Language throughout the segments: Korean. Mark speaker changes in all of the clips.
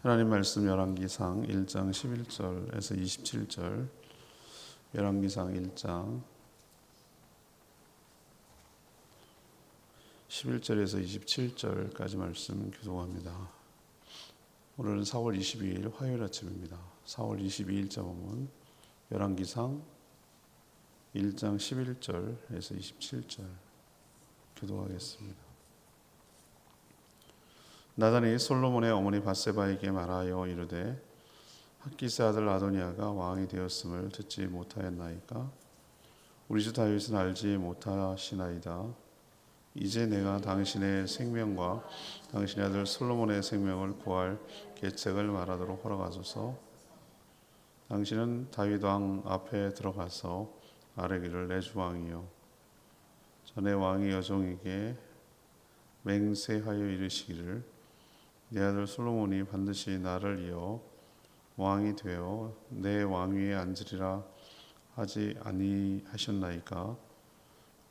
Speaker 1: 하나님 말씀 열왕기상 1장 11절에서 27절, 열왕기상 1장 11절에서 27절까지 말씀 교독합니다. 오늘은 4월 22일 화요일 아침입니다. 4월 22일자 본문 열왕기상 1장 11절에서 27절 교독하겠습니다. 나단이 솔로몬의 어머니 밧세바에게 말하여 이르되 핫기스의 아들 아도니아가 왕이 되었음을 듣지 못하였나이까? 우리 주 다윗은 알지 못하시나이다. 이제 내가 당신의 생명과 당신의 아들 솔로몬의 생명을 구할 계책을 말하도록 허락하소서. 당신은 다윗 왕 앞에 들어가서 아뢰기를 내 주 왕이여, 전에 왕이 여종에게 맹세하여 이르시기를 내 아들 솔로몬이 반드시 나를 이어 왕이 되어 내 왕위에 앉으리라 하지 아니하셨나이까?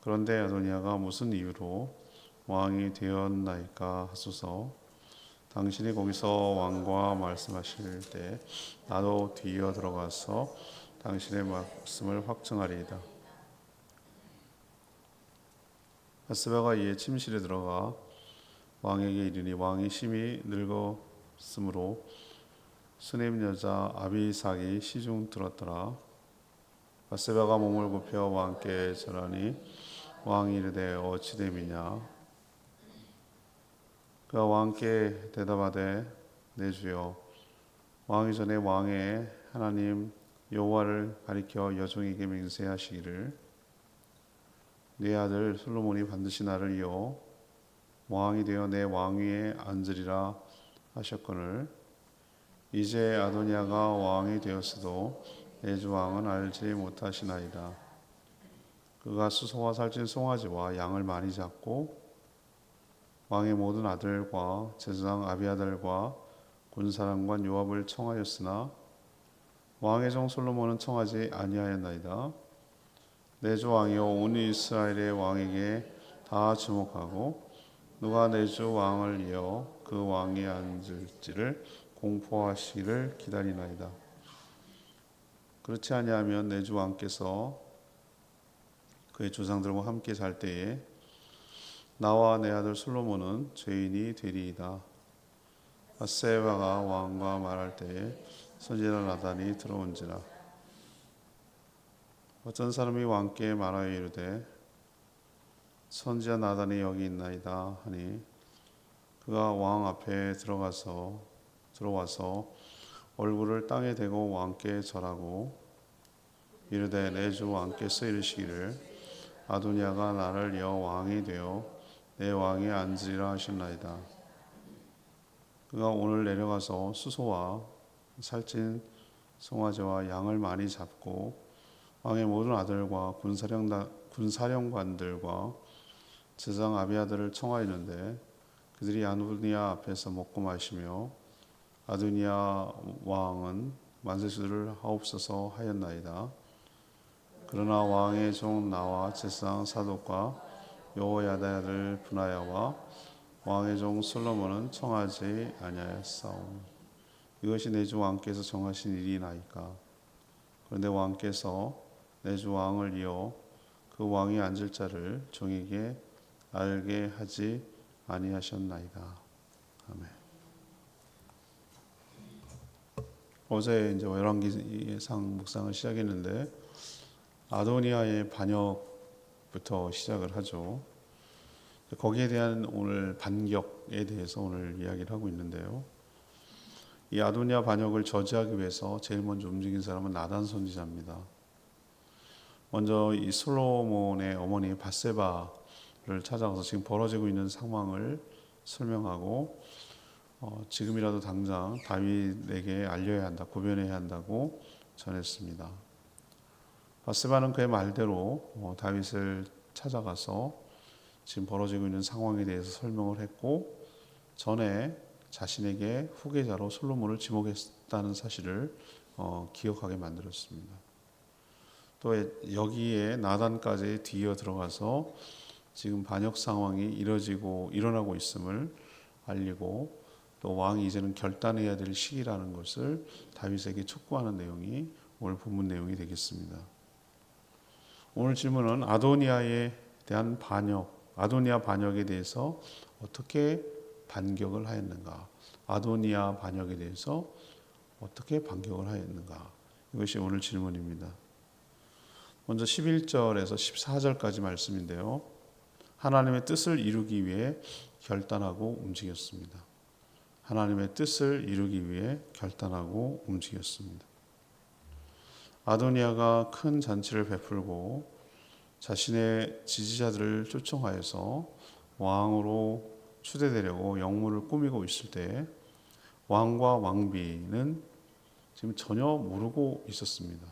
Speaker 1: 그런데 아도니아가 무슨 이유로 왕이 되었나이까 하소서. 당신이 거기서 왕과 말씀하실 때 나도 뒤이어 들어가서 당신의 말씀을 확증하리이다. 밧세바가 이에 침실에 들어가 왕에게 이르니 왕이 심히 늙었으므로 수넴 여자 아비삭이 시중 들었더라. 밧세바가 몸을 굽혀 왕께 절하니 왕이 이르되 어찌 됨이냐? 그가 왕께 대답하되 내 주여, 왕이 전에 왕의 하나님 여호와를 가리켜 여종에게 맹세하시기를 네 아들 솔로몬이 반드시 나를 이어 왕이 되어 내 왕위에 앉으리라 하셨거늘 이제 아도니아가 왕이 되었어도 내 주 왕은 알지 못하시나이다. 그가 수소와 살찐 송아지와 양을 많이 잡고 왕의 모든 아들과 제사장 아비아달과 군사령관 요압을 청하였으나 왕의 종 솔로몬은 청하지 아니하였나이다. 내 주 왕이여, 온 이스라엘의 왕에게 다 주목하고 누가 내 주 왕을 이어 그 왕위에 앉을지를 공포하시기를 기다리나이다. 그렇지 아니하면 내 주 왕께서 그의 조상들과 함께 잘 때에 나와 내 아들 솔로몬은 죄인이 되리이다. 밧세바가 왕과 말할 때에 선지자 나단이 들어온지라. 어떤 사람이 왕께 말하여 이르되 선지자 나단이 여기 있나이다 하니 그가 왕 앞에 들어와서 얼굴을 땅에 대고 왕께 절하고 이르되 내 주 왕께서 이르시기를 아도니아가 나를 이어 왕이 되어 내 왕위에 앉으리라 하셨나이다. 그가 오늘 내려가서 수소와 살찐 송아지와 양을 많이 잡고 왕의 모든 아들과 군사령관들과 제사장 아비아들을 청하였는데 그들이 아도니아 앞에서 먹고 마시며 아도니아 왕은 만세수를 하옵소서 하였나이다. 그러나 왕의 종 나와 제사장 사독과 여호야다의 아들 분하야와 왕의 종 솔로몬은 청하지 아니하였사오니 이것이 내 주 왕께서 정하신 일이나이까? 그런데 왕께서 내 주 왕을 이어 그 왕이 앉을 자를 종에게 알게 하지 아니하셨나이다. 아멘. 어제 이제 열왕기상 묵상을 시작했는데 아도니아의 반역부터 시작을 하죠. 거기에 대한 오늘 반격에 대해서 오늘 이야기를 하고 있는데요. 이 아도니아 반역을 저지하기 위해서 제일 먼저 움직인 사람은 나단 선지자입니다. 먼저 이 솔로몬의 어머니 밧세바를 찾아가서 지금 벌어지고 있는 상황을 설명하고 지금이라도 당장 다윗에게 알려야 한다, 고변해야 한다고 전했습니다. 밧세바는 그의 말대로 다윗을 찾아가서 지금 벌어지고 있는 상황에 대해서 설명을 했고 전에 자신에게 후계자로 솔로몬을 지목했다는 사실을 기억하게 만들었습니다. 또 여기에 나단까지 뒤이어 들어가서 지금 반역 상황이 일어나고 있음을 알리고 또 왕이 이제는 결단해야 될 시기라는 것을 다윗에게 촉구하는 내용이 오늘 본문 내용이 되겠습니다. 오늘 질문은 아도니아에 대한 반역, 아도니아 반역에 대해서 어떻게 반격을 하였는가? 아도니아 반역에 대해서 어떻게 반격을 하였는가? 이것이 오늘 질문입니다. 먼저 11절에서 14절까지 말씀인데요. 하나님의 뜻을 이루기 위해 결단하고 움직였습니다. 하나님의 뜻을 이루기 위해 결단하고 움직였습니다. 아도니아가 큰 잔치를 베풀고 자신의 지지자들을 초청하여서 왕으로 추대되려고 영문을 꾸미고 있을 때 왕과 왕비는 지금 전혀 모르고 있었습니다.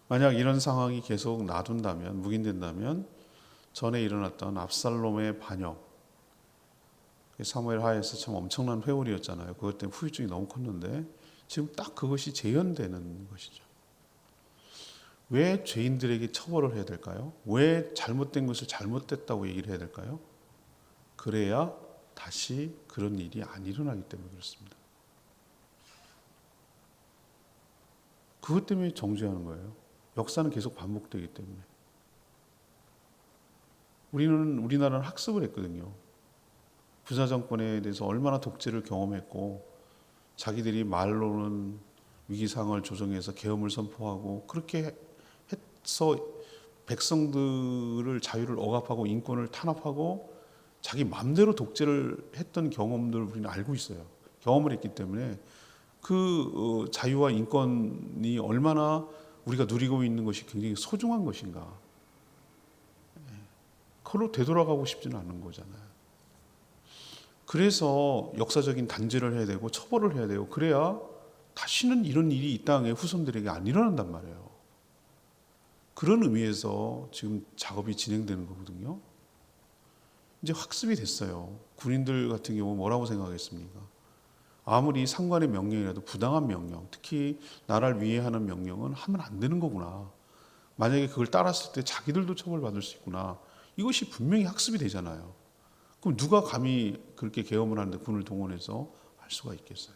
Speaker 1: 만약 이런 상황이 계속 놔둔다면, 묵인된다면 전에 일어났던 압살롬의 반역, 사무엘 하에서 참 엄청난 회오리였잖아요. 그것 때문에 후유증이 너무 컸는데 지금 딱 그것이 재현되는 것이죠. 왜 죄인들에게 처벌을 해야 될까요? 왜 잘못된 것을 잘못됐다고 얘기를 해야 될까요? 그래야 다시 그런 일이 안 일어나기 때문에 그렇습니다. 그것 때문에 정죄하는 거예요. 역사는 계속 반복되기 때문에. 우리나라는 학습을 했거든요. 부사 정권에 대해서 얼마나 독재를 경험했고 자기들이 말로는 위기 상황을 조정해서 계엄을 선포하고 그렇게 해서 백성들을 자유를 억압하고 인권을 탄압하고 자기 마음대로 독재를 했던 경험들을 우리는 알고 있어요. 경험을 했기 때문에 그 자유와 인권이 얼마나 우리가 누리고 있는 것이 굉장히 소중한 것인가. 그걸로 되돌아가고 싶지는 않은 거잖아요. 그래서 역사적인 단죄를 해야 되고 처벌을 해야 되고 그래야 다시는 이런 일이 이 땅의 후손들에게 안 일어난단 말이에요. 그런 의미에서 지금 작업이 진행되는 거거든요. 이제 학습이 됐어요. 군인들 같은 경우 뭐라고 생각하겠습니까? 아무리 상관의 명령이라도 부당한 명령, 특히 나라를 위해 하는 명령은 하면 안 되는 거구나. 만약에 그걸 따랐을 때 자기들도 처벌받을 수 있구나. 이것이 분명히 학습이 되잖아요. 그럼 누가 감히 그렇게 계엄을 하는데 군을 동원해서 할 수가 있겠어요?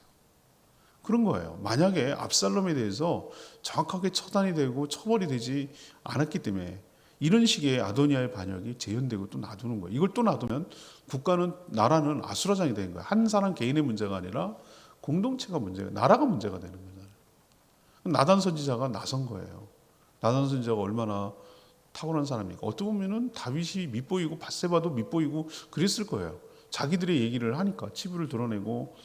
Speaker 1: 그런 거예요. 만약에 압살롬에 대해서 정확하게 처단이 되고 처벌이 되지 않았기 때문에 이런 식의 아도니아의 반역이 재현되고 또 놔두는 거예요. 이걸 또 놔두면 국가는, 나라는 아수라장이 되는 거예요. 한 사람 개인의 문제가 아니라 공동체가 문제가, 나라가 문제가 되는 거잖아요. 나단 선지자가 나선 거예요. 나단 선지자가 얼마나 탁월한 사람입니까? 어떻게 보면은 다윗이 밉보이고 밧세바도 밉보이고 그랬을 거예요. 자기들의 얘기를 하니까 치부를 드러내고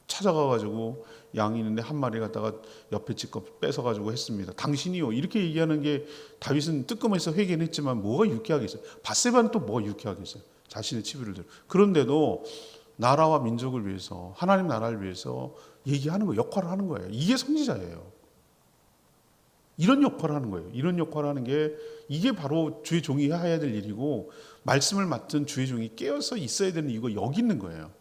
Speaker 1: 찾아가가지고 양이 있는데 한 마리 갖다가 옆에 집 뺏어가지고 했습니다. 당신이요. 이렇게 얘기하는 게 다윗은 뜨끔해서 회개는 했지만 뭐가 유쾌하겠어요. 밧세바는 또 뭐가 유쾌하겠어요. 자신의 치부를 들어. 그런데도 나라와 민족을 위해서, 하나님 나라를 위해서 얘기하는 거, 역할을 하는 거예요. 이게 선지자예요. 이런 역할을 하는 거예요. 이런 역할을 하는 게 이게 바로 주의 종이 해야 될 일이고 말씀을 맡은 주의 종이 깨어서 있어야 되는 이유가 여기 있는 거예요.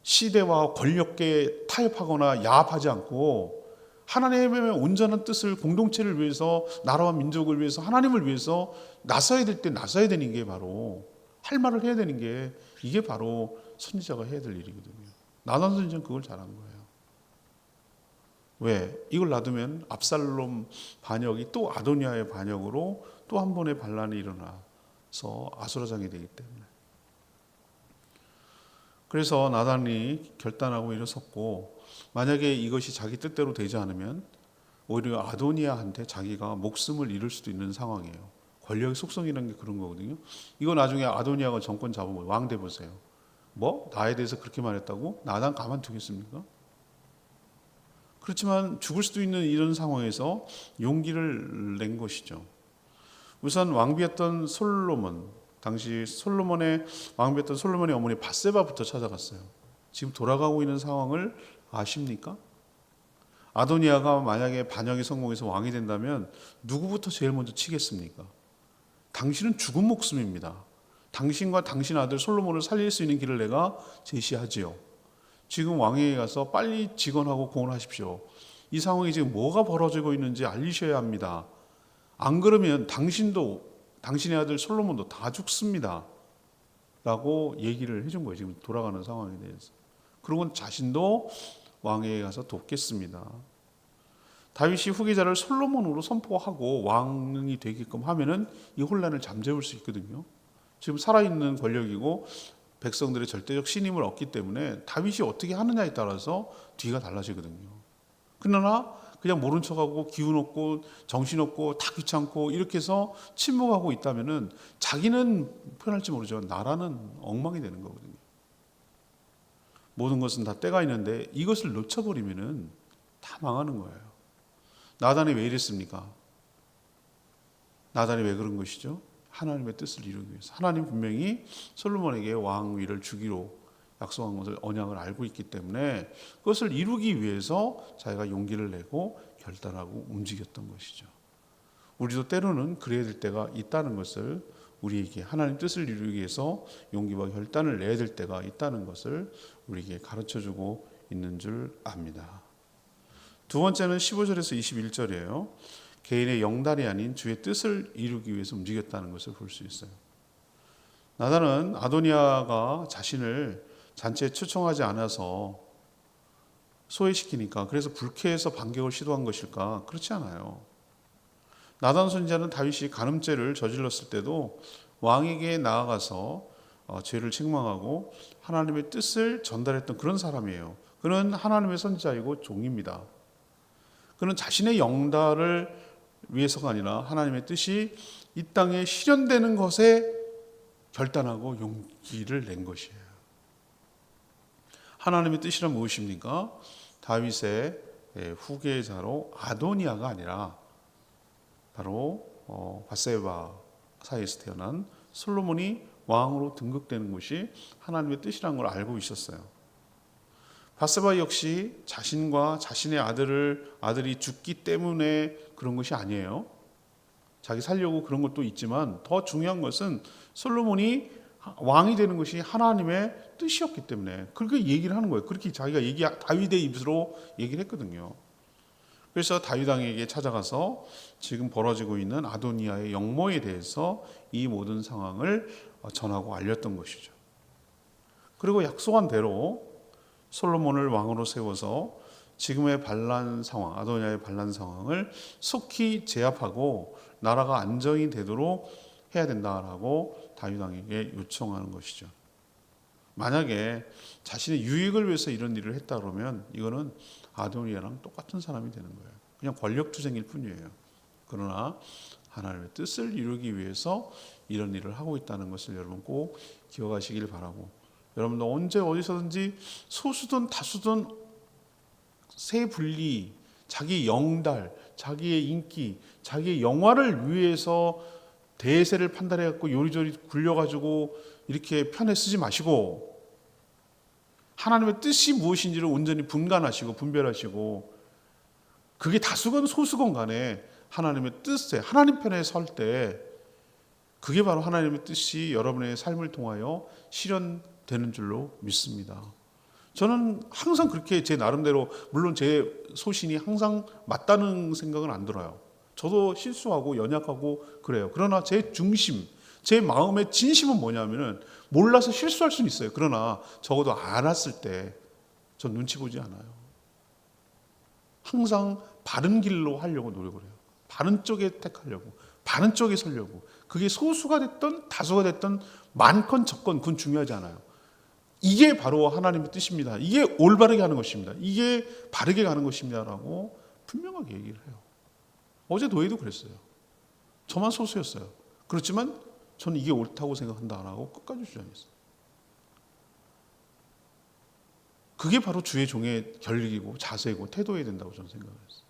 Speaker 1: 시대와 권력계에 타협하거나 야합하지 않고 하나님의 온전한 뜻을, 공동체를 위해서, 나라와 민족을 위해서, 하나님을 위해서 나서야 될 때 나서야 되는 게 바로, 할 말을 해야 되는 게 이게 바로 선지자가 해야 될 일이거든요. 나단 선지자는 그걸 잘한 거예요. 왜? 이걸 놔두면 압살롬 반역이 또 아도니아의 반역으로 또 한 번의 반란이 일어나서 아수라장이 되기 때문에. 그래서 나단이 결단하고 일어섰고, 만약에 이것이 자기 뜻대로 되지 않으면 오히려 아도니아한테 자기가 목숨을 잃을 수도 있는 상황이에요. 권력의 속성이라는 게 그런 거거든요. 이거 나중에 아도니아가 정권 잡으면 왕 돼 보세요. 뭐? 나에 대해서 그렇게 말했다고? 나단 가만두겠습니까? 그렇지만 죽을 수도 있는 이런 상황에서 용기를 낸 것이죠. 우선 왕비였던 솔로몬, 당시 솔로몬의 왕비였던 솔로몬의 어머니 밧세바부터 찾아갔어요. 지금 돌아가고 있는 상황을 아십니까? 아도니아가 만약에 반역이 성공해서 왕이 된다면 누구부터 제일 먼저 치겠습니까? 당신은 죽은 목숨입니다. 당신과 당신 아들 솔로몬을 살릴 수 있는 길을 내가 제시하지요. 지금 왕에게 가서 빨리 직언하고 공언하십시오. 이 상황이 지금 뭐가 벌어지고 있는지 알리셔야 합니다. 안 그러면 당신도 당신의 아들 솔로몬도 다 죽습니다. 라고 얘기를 해준 거예요. 지금 돌아가는 상황에 대해서. 그러고 자신도 왕에게 가서 돕겠습니다. 다윗이 후계자를 솔로몬으로 선포하고 왕이 되게끔 하면은 이 혼란을 잠재울 수 있거든요. 지금 살아있는 권력이고 백성들의 절대적 신임을 얻기 때문에 다윗이 어떻게 하느냐에 따라서 뒤가 달라지거든요. 그러나 그냥 모른 척하고 기운 없고 정신 없고 다 귀찮고 이렇게 해서 침묵하고 있다면은 자기는 편할지 모르지만 나라는 엉망이 되는 거거든요. 모든 것은 다 때가 있는데 이것을 놓쳐버리면은 다 망하는 거예요. 나단이 왜 이랬습니까? 나단이 왜 그런 것이죠? 하나님의 뜻을 이루기 위해서. 하나님 분명히 솔로몬에게 왕위를 주기로 약속한 것을 언약을 알고 있기 때문에 그것을 이루기 위해서 자기가 용기를 내고 결단하고 움직였던 것이죠. 우리도 때로는 그래야 될 때가 있다는 것을 우리에게 하나님 뜻을 이루기 위해서 용기와 결단을 내야 될 때가 있다는 것을 우리에게 가르쳐주고 있는 줄 압니다. 두 번째는 15절에서 21절이에요. 개인의 영달이 아닌 주의 뜻을 이루기 위해서 움직였다는 것을 볼 수 있어요. 나단은 아도니아가 자신을 잔치에 초청하지 않아서 소외시키니까 그래서 불쾌해서 반격을 시도한 것일까? 그렇지 않아요. 나단 선지자는 다윗이 간음죄를 저질렀을 때도 왕에게 나아가서 죄를 책망하고 하나님의 뜻을 전달했던 그런 사람이에요. 그는 하나님의 선지자이고 종입니다. 그는 자신의 영달을 위해서가 아니라 하나님의 뜻이 이 땅에 실현되는 것에 결단하고 용기를 낸 것이에요. 하나님의 뜻이란 무엇입니까? 다윗의 후계자로 아도니아가 아니라 바로 밧세바 사이에서 태어난 솔로몬이 왕으로 등극되는 것이 하나님의 뜻이라는 걸 알고 있었어요. 밧세바 역시 자신과 자신의 아들이 죽기 때문에 그런 것이 아니에요. 자기 살려고 그런 것도 있지만 더 중요한 것은 솔로몬이 왕이 되는 것이 하나님의 뜻이었기 때문에 그렇게 얘기를 하는 거예요. 그렇게 자기가 다윗의 입으로 얘기를 했거든요. 그래서 다윗 왕에게 찾아가서 지금 벌어지고 있는 아도니아의 영모에 대해서 이 모든 상황을 전하고 알렸던 것이죠. 그리고 약속한 대로 솔로몬을 왕으로 세워서 지금의 반란 상황, 아도니아의 반란 상황을 속히 제압하고 나라가 안정이 되도록 해야 된다라고 다윗 왕에게 요청하는 것이죠. 만약에 자신의 유익을 위해서 이런 일을 했다 그러면 이거는 아도니아랑 똑같은 사람이 되는 거예요. 그냥 권력투쟁일 뿐이에요. 그러나 하나님의 뜻을 이루기 위해서 이런 일을 하고 있다는 것을 여러분 꼭 기억하시길 바라고, 여러분도 언제 어디서든지 소수든 다수든 세 분리, 자기 영달, 자기의 인기, 자기의 영화를 위해서 대세를 판단해갖고 요리조리 굴려가지고 이렇게 편에 쓰지 마시고 하나님의 뜻이 무엇인지를 온전히 분간하시고 분별하시고 그게 다수건 소수건 간에 하나님의 뜻에 하나님 편에 설 때 그게 바로 하나님의 뜻이 여러분의 삶을 통하여 실현되는 줄로 믿습니다. 저는 항상 그렇게 제 나름대로, 물론 제 소신이 항상 맞다는 생각은 안 들어요. 저도 실수하고 연약하고 그래요. 그러나 제 중심, 제 마음의 진심은 뭐냐면은 몰라서 실수할 수는 있어요. 그러나 적어도 알았을 때 전 눈치 보지 않아요. 항상 바른 길로 하려고 노력을 해요. 바른 쪽에 택하려고, 바른 쪽에 서려고. 그게 소수가 됐든 다수가 됐든 많건 적건 그건 중요하지 않아요. 이게 바로 하나님의 뜻입니다. 이게 올바르게 하는 것입니다. 이게 바르게 가는 것입니다라고 분명하게 얘기를 해요. 어제 노예도 그랬어요. 저만 소수였어요. 그렇지만 저는 이게 옳다고 생각한다라고 끝까지 주장했어요. 그게 바로 주의 종의 결기고 자세고 태도여야 된다고 저는 생각을 했어요.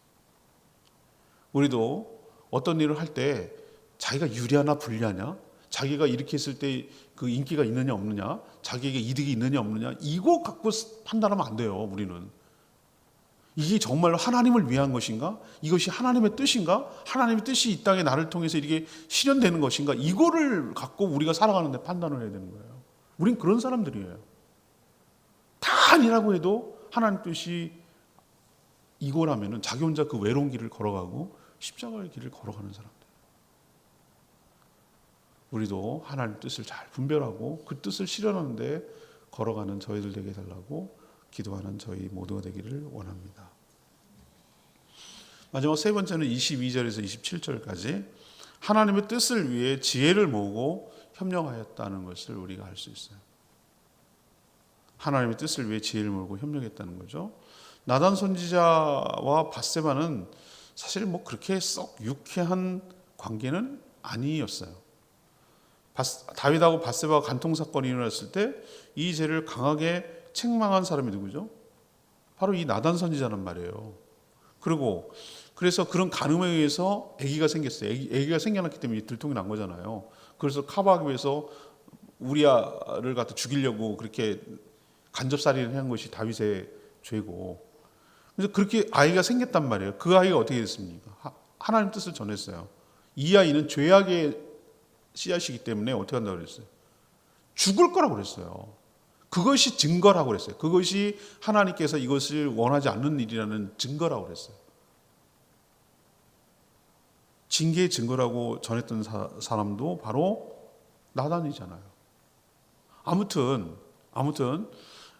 Speaker 1: 우리도 어떤 일을 할 때 자기가 유리하나 불리하냐, 자기가 이렇게 했을 때 그 인기가 있느냐 없느냐, 자기에게 이득이 있느냐 없느냐, 이거 갖고 판단하면 안 돼요. 우리는 이게 정말로 하나님을 위한 것인가, 이것이 하나님의 뜻인가, 하나님의 뜻이 이 땅에 나를 통해서 이렇게 실현되는 것인가, 이거를 갖고 우리가 살아가는데 판단을 해야 되는 거예요. 우린 그런 사람들이에요. 다 아니라고 해도 하나님 뜻이 이거라면은 자기 혼자 그 외로운 길을 걸어가고 십자가의 길을 걸어가는 사람들. 우리도 하나님 뜻을 잘 분별하고 그 뜻을 실현하는데 걸어가는 저희들 되게 해달라고 기도하는 저희 모두가 되기를 원합니다. 마지막 세 번째는 22절에서 27절까지 하나님의 뜻을 위해 지혜를 모으고 협력하였다는 것을 우리가 알 수 있어요. 하나님의 뜻을 위해 지혜를 모으고 협력했다는 거죠. 나단 선지자와 밧세바는 사실 뭐 그렇게 썩 유쾌한 관계는 아니었어요. 다윗하고 밧세바가 간통 사건이 일어났을 때 이 죄를 강하게 책망한 사람이 누구죠? 바로 이 나단 선지자란 말이에요. 그리고 그래서 그런 간음에 의해서 아기가 생겼어요. 아기가 생겨났기 때문에 들통이 난 거잖아요. 그래서 카바하기 위해서 우리아를 갖다 죽이려고 그렇게 간접살인을 한 것이 다윗의 죄고, 그래서 그렇게 아이가 생겼단 말이에요. 그 아이가 어떻게 됐습니까? 하나님 뜻을 전했어요. 이 아이는 죄악의 씨앗이기 때문에 어떻게 한다고 그랬어요? 죽을 거라고 그랬어요. 그것이 증거라고 그랬어요. 그것이 하나님께서 이것을 원하지 않는 일이라는 증거라고 그랬어요. 징계의 증거라고 전했던 사람도 바로 나단이잖아요. 아무튼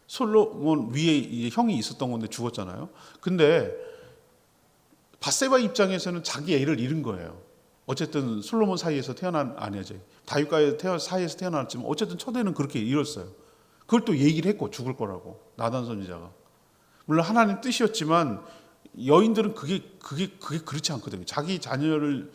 Speaker 1: 솔로몬 위에 이제 형이 있었던 건데 죽었잖아요. 근데 밧세바 입장에서는 자기 애를 잃은 거예요. 어쨌든 솔로몬 사이에서 태어난 아내죠. 다윗과의 사이에서 태어났지만 어쨌든 첫애는 그렇게 잃었어요. 그걸 또 얘기를 했고 죽을 거라고 나단 선지자가. 물론 하나님 뜻이었지만 여인들은 그게 그렇지 않거든요. 자기 자녀를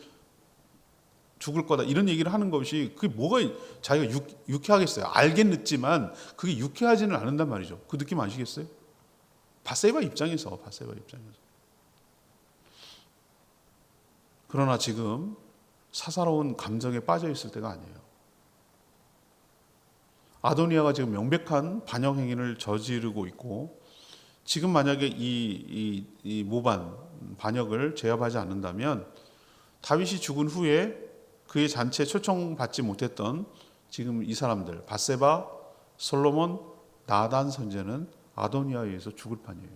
Speaker 1: 죽을 거다 이런 얘기를 하는 것이 그게 뭐가 자기가 유쾌하겠어요. 알겠지만 그게 유쾌하지는 않는단 말이죠. 그 느낌 아시겠어요? 밧세바 입장에서. 그러나 지금 사사로운 감정에 빠져 있을 때가 아니에요. 아도니아가 지금 명백한 반역 행위를 저지르고 있고, 지금 만약에 이 모반 반역을 제압하지 않는다면 다윗이 죽은 후에 그의 잔치에 초청받지 못했던 지금 이 사람들 밧세바, 솔로몬, 나단 선지자는 아도니아에 의해서 죽을 판이에요.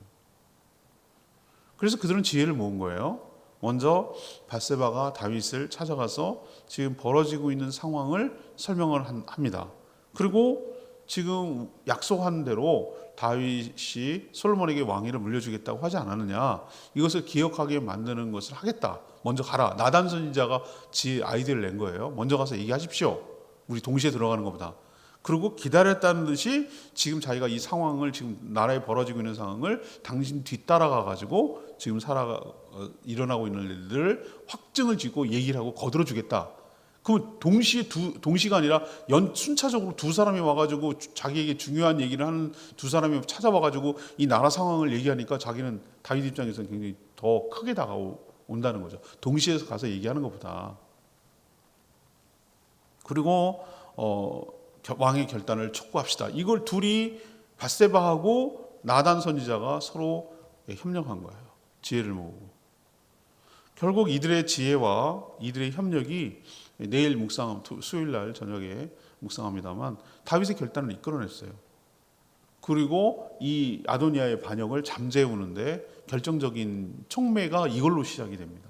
Speaker 1: 그래서 그들은 지혜를 모은 거예요. 먼저 밧세바가 다윗을 찾아가서 지금 벌어지고 있는 상황을 설명을 합니다. 그리고 지금 약속한 대로 다윗이 솔로몬에게 왕위를 물려주겠다고 하지 않았느냐, 이것을 기억하게 만드는 것을 하겠다. 먼저 가라. 나단 선지자가 지 아이디어를 낸 거예요. 먼저 가서 얘기하십시오. 우리 동시에 들어가는 것보다. 그리고 기다렸다는 듯이 지금 자기가 이 상황을, 지금 나라에 벌어지고 있는 상황을 당신 뒤따라가 가지고 지금 일어나고 있는 일들을 확증을 짓고 얘기를 하고 거들어 주겠다. 그럼 동시가 아니라 순차적으로 두 사람이 와가지고 자기에게 중요한 얘기를 하는 두 사람이 찾아와가지고 이 나라 상황을 얘기하니까 자기는 다윗 입장에서는 굉장히 더 크게 다가온다는 거죠. 동시에 가서 얘기하는 것보다. 그리고 왕의 결단을 촉구합시다. 이걸 둘이 밧세바하고 나단 선지자가 서로 협력한 거예요. 지혜를 모으고. 결국 이들의 지혜와 이들의 협력이 내일 수요일 날 저녁에 묵상합니다만 다윗의 결단을 이끌어냈어요. 그리고 이 아도니아의 반역을 잠재우는데 결정적인 촉매가 이걸로 시작이 됩니다.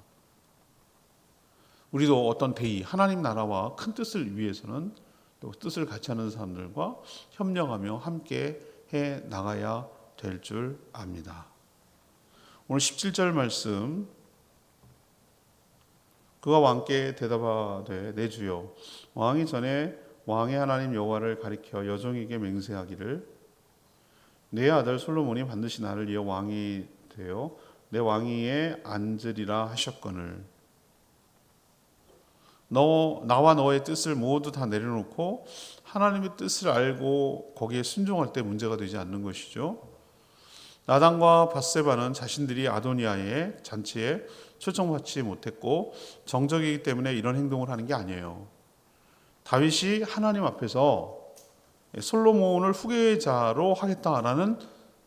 Speaker 1: 우리도 어떤 대의, 하나님 나라와 큰 뜻을 위해서는 또 뜻을 같이 하는 사람들과 협력하며 함께 해 나가야 될 줄 압니다. 오늘 17절 말씀, 그가 왕께 대답하되 내 주여, 왕이 전에 왕의 하나님 여호와를 가리켜 여종에게 맹세하기를 내 아들 솔로몬이 반드시 나를 이어 왕이 되어 내 왕위에 앉으리라 하셨거늘 나와 너의 뜻을 모두 다 내려놓고 하나님의 뜻을 알고 거기에 순종할 때 문제가 되지 않는 것이죠. 나단과 밧세바는 자신들이 아도니아의 잔치에 초청받지 못했고 정적이기 때문에 이런 행동을 하는 게 아니에요. 다윗이 하나님 앞에서 솔로몬을 후계자로 하겠다라는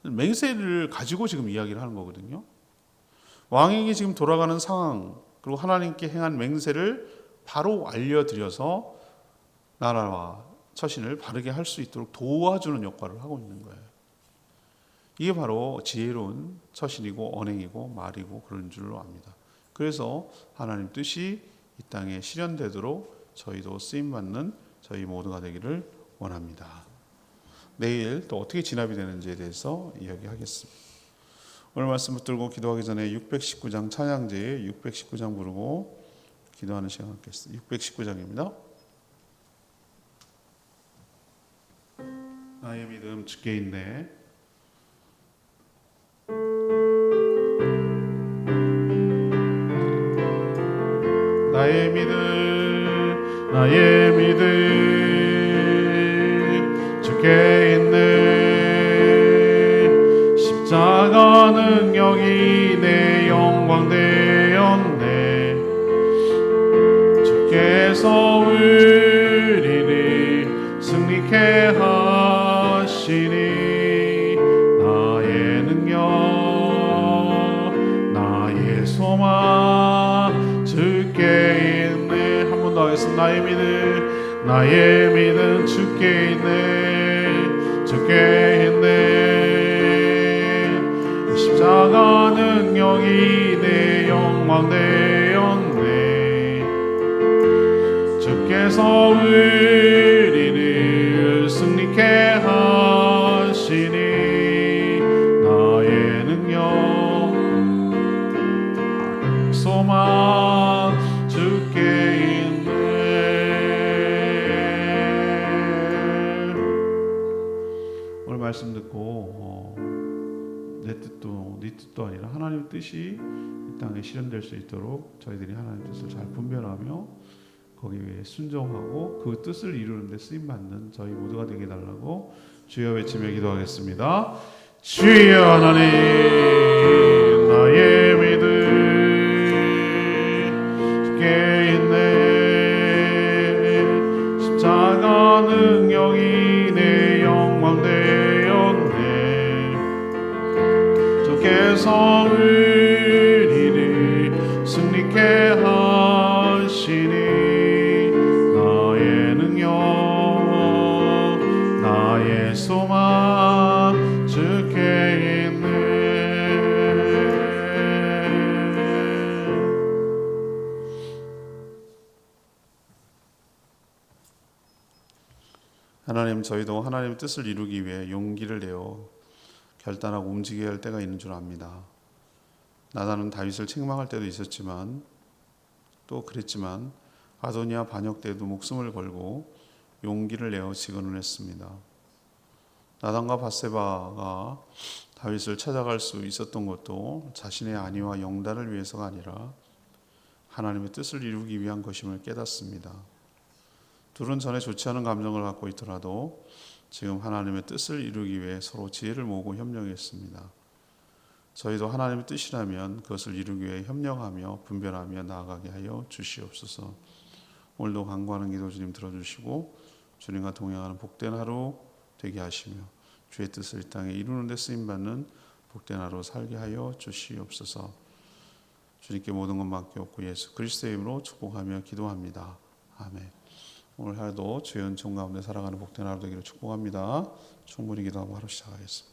Speaker 1: 맹세를 가지고 지금 이야기를 하는 거거든요. 왕에게 지금 돌아가는 상황, 그리고 하나님께 행한 맹세를 바로 알려드려서 나라와 처신을 바르게 할 수 있도록 도와주는 역할을 하고 있는 거예요. 이게 바로 지혜로운 처신이고 언행이고 말이고 그런 줄로 압니다. 그래서 하나님 뜻이 이 땅에 실현되도록 저희도 쓰임받는 저희 모두가 되기를 원합니다. 내일 또 어떻게 진압이 되는지에 대해서 이야기하겠습니다. 오늘 말씀 붙들고 기도하기 전에 619장 찬양제 619장 부르고 기도하는 시간 갖겠습니다. 619장입니다. 나의 믿음 주께 있네. 나의 믿음 주께 있네. 십자가 능력이 내 영광 되었네. 주께서 우리를 승리케 하시니 나의 능력 나의 소망 주께 있네. 한 번 더 하겠습니다. 나의 믿음 주께 있네. 주께 있네. 십자가 능력이 내 영광 되었네. 주께서 우리를 승리케 하시니 나의 능력 소망 주께 있네. 오늘 말씀 듣고 내 뜻도 네 뜻도 아니라 하나님의 뜻이 이 땅에 실현될 수 있도록 저희들이 하나님의 뜻을 잘 분별하며 거기 위해 순종하고 그 뜻을 이루는 데 쓰임받는 저희 모두가 되게 해달라고 주여 외치며 기도하겠습니다. 주여 하나님 나의 믿음 주께 있네. 십자가 능력이 내 영광 되었네. 주께서 우리를 승리케 하시니 나의 능력 나의 소망 주께 있네. 하나님, 저희도 하나님의 뜻을 이루기 위해 용기를 내어 결단하고 움직여야 할 때가 있는 줄 압니다. 나단은 다윗을 책망할 때도 있었지만 또 그랬지만 아도니아 반역 때도 목숨을 걸고 용기를 내어 직언을 했습니다. 나단과 밧세바가 다윗을 찾아갈 수 있었던 것도 자신의 안위와 영달을 위해서가 아니라 하나님의 뜻을 이루기 위한 것임을 깨닫습니다. 둘은 전에 좋지 않은 감정을 갖고 있더라도 지금 하나님의 뜻을 이루기 위해 서로 지혜를 모으고 협력했습니다. 저희도 하나님의 뜻이라면 그것을 이루기 위해 협력하며 분별하며 나아가게 하여 주시옵소서. 오늘도 간구하는 기도 주님 들어주시고 주님과 동행하는 복된 하루 되게 하시며 주의 뜻을 이 땅에 이루는 데 쓰임받는 복된 하루 살게 하여 주시옵소서. 주님께 모든 것 맡기옵고 예수 그리스도의 이름으로 축복하며 기도합니다. 아멘. 오늘 하루도 주의 은총 가운데 살아가는 복된 하루 되기를 축복합니다. 충분히 기도하고 하루 시작하겠습니다.